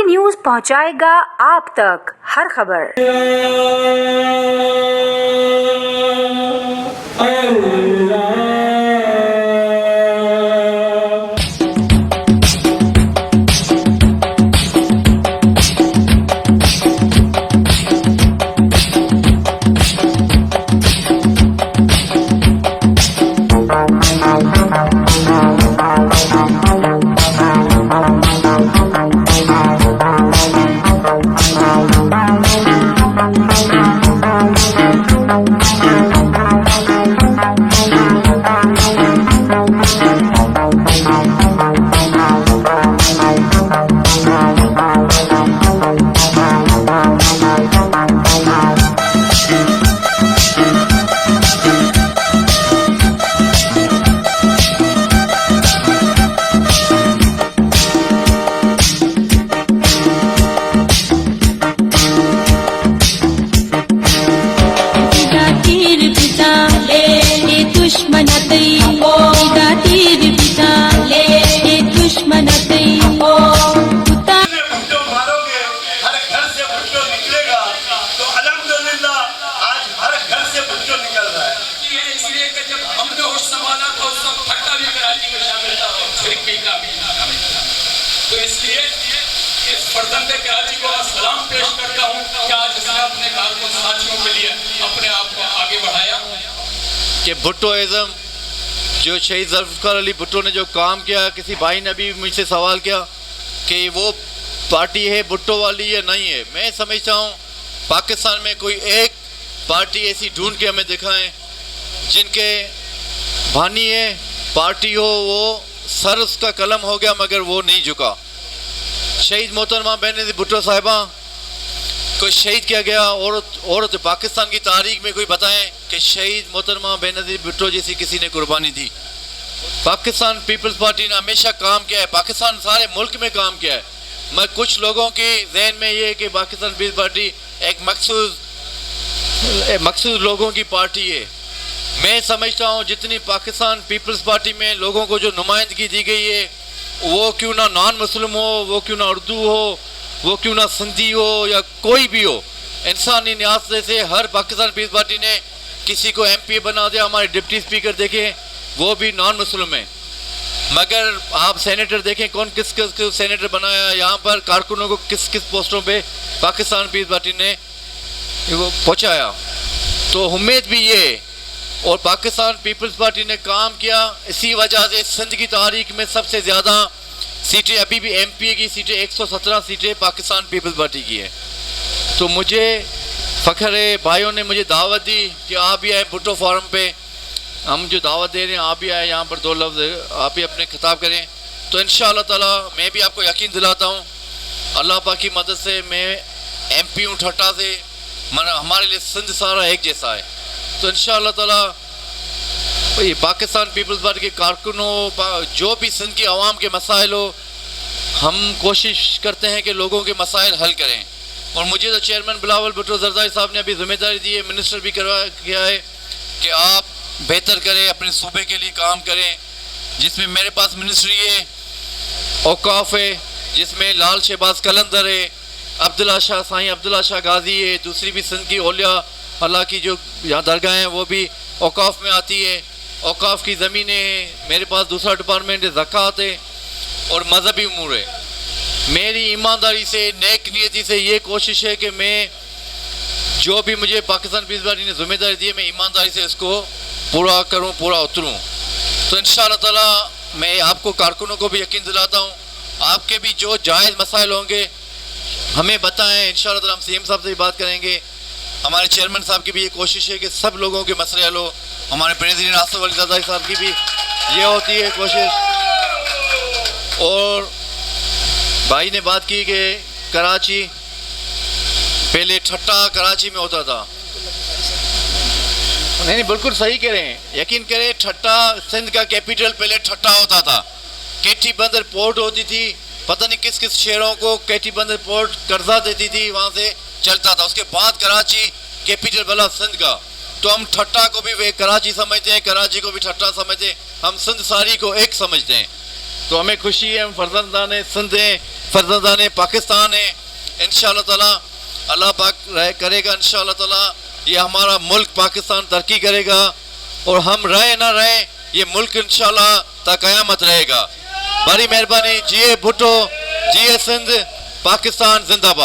News पहुंचाएगा आप तक हर खबर। तो इसलिए इस फर्जंदे कराची को सलाम पेश करता हूँ कि आज इसने अपने कारकुन साथियों के लिए अपने आप को आगे बढ़ाया कि भुट्टोइज़्म जो शहीद ज़ुल्फ़िकार अली भुट्टो ने जो काम किया, किसी भाई ने भी मुझसे सवाल किया कि वो पार्टी है भुट्टो वाली या नहीं है। मैं समझता हूँ पाकिस्तान में कोई एक पार्टी ऐसी ढूंढ के हमें दिखाएं जिनके बानी है पार्टी हो, वो सर उसका कलम हो गया मगर वो नहीं झुका। शहीद मोहतरमा बेनज़ीर भुट्टो साहिबा को शहीद किया गया। औरत पाकिस्तान की तारीख में कोई बताएं कि शहीद मोहतरमा बेनज़ीर भुट्टो जैसी किसी ने कुर्बानी दी। पाकिस्तान पीपल्स पार्टी ने हमेशा काम किया है, पाकिस्तान सारे मुल्क में काम किया है, मगर कुछ लोगों के जहन में ये है कि पाकिस्तान पीपल्स पार्टी एक मखसूस लोगों की पार्टी है। मैं समझता हूँ जितनी पाकिस्तान पीपल्स पार्टी में लोगों को जो नुमाइंदगी दी गई है, वो क्यों ना नॉन मुस्लिम हो, वो क्यों ना उर्दू हो, वो क्यों ना सिंधी हो या कोई भी हो, इंसानी न्यास से हर पाकिस्तान पीपल्स पार्टी ने किसी को MP बना दिया। हमारे डिप्टी स्पीकर देखें वो भी नॉन मुस्लिम है, मगर आप सेनेटर देखें कौन किस सेनेटर बनाया, यहाँ पर कारकुनों को किस किस पोस्टों पे पाकिस्तान पीपल्स पार्टी ने पहुँचाया। तो उम्मीद भी ये और पाकिस्तान पीपल्स पार्टी ने काम किया, इसी वजह से सिंध की तारीख में सबसे ज़्यादा सीटें अभी भी MP की सीटें 117 सीटें पाकिस्तान पीपल्स पार्टी की है। तो मुझे फ़ख्र है, भाइयों ने मुझे दावत दी कि आप भी आए भुट्टो फोरम पे, हम जो दावत दे रहे हैं आप भी आए, यहाँ पर 2 लफ्ज़ आप भी अपने खिताब करें। तो इंशाअल्लाह ताला मैं भी आपको यकीन दिलाता हूँ अल्लाह पाक की मदद से मैं MP हूँ ठट्टा से, हमारे लिए सिंध सारा एक जैसा है। तो इंशाअल्लाह ताला ये पाकिस्तान पीपल्स पार्टी के कारकुनों जो भी सिंध की आवाम के मसाइल हो, हम कोशिश करते हैं कि लोगों के मसाइल हल करें। और मुझे तो चेयरमैन बिलावल भुट्टो ज़रदारी साहब ने अभी जिम्मेदारी दी है, मिनिस्टर भी करवा किया है कि आप बेहतर करें, अपने सूबे के लिए काम करें, जिसमें मेरे पास मिनिस्ट्री है, औकाफ है, जिसमें लाल शहबाज कलंदर है, अब्दुल्ला शाह साईं अब्दुल्ला शाह गाजी है, दूसरी भी सिंध की औलिया अल्लाह की जो यहाँ दरगाह हैं वो भी औकाफ में आती है, औकाफ की ज़मीनें हैं। मेरे पास दूसरा डिपार्टमेंट है, ज़कात है और मजहबी उमूर है। मेरी ईमानदारी से नेक नियति से ये कोशिश है कि मैं जो भी मुझे पाकिस्तान पीपल्स पार्टी ने जिम्मेदारी दी है मैं ईमानदारी से इसको पूरा करूँ, पूरा उतरूँ। तो इंशाअल्लाह ताला मैं आपको कारकुनों को भी यकीन दिलाता हूँ, आपके भी जो जायज़ मसाइल होंगे हमें बताएं, इंशाअल्लाह ताला हम CM साहब से भी बात करेंगे। हमारे चेयरमैन साहब की भी ये कोशिश है कि सब लोगों के मसले हल हो, हमारे प्रेसिडेंट आसिफ अली ज़रदारी साहब की भी ये होती है कोशिश। और भाई ने बात की कि कराची पहले ठट्टा कराची में होता था, नहीं बिल्कुल सही कह रहे हैं, यकीन करें ठट्टा सिंध का कैपिटल पहले ठट्टा होता था। केटी बंदर पोर्ट होती थी, पता नहीं किस किस शहरों को केटी बंदर पोर्ट कर्जा देती थी, वहाँ से चलता था। उसके बाद कराची कैपिटल बना सिंध का, तो हम ठट्टा को भी वे कराची समझते हैं, कराची को भी ठट्टा समझते हैं, हम सिंध सारी को एक समझते हैं। तो हमें खुशी है, हम फर्जंदान सिंध हैं, फर्जंदान पाकिस्तान हैं। इंशाअल्लाह ताला अल्लाह पाक करेगा, इंशाअल्लाह ताला ये हमारा मुल्क पाकिस्तान तरक्की करेगा, और हम रहे ना रहे ये मुल्क इंशाअल्लाह ता क़यामत रहेगा। बड़ी मेहरबानी। जिए भुट्टो, जिए सिंध, पाकिस्तान जिंदाबाद।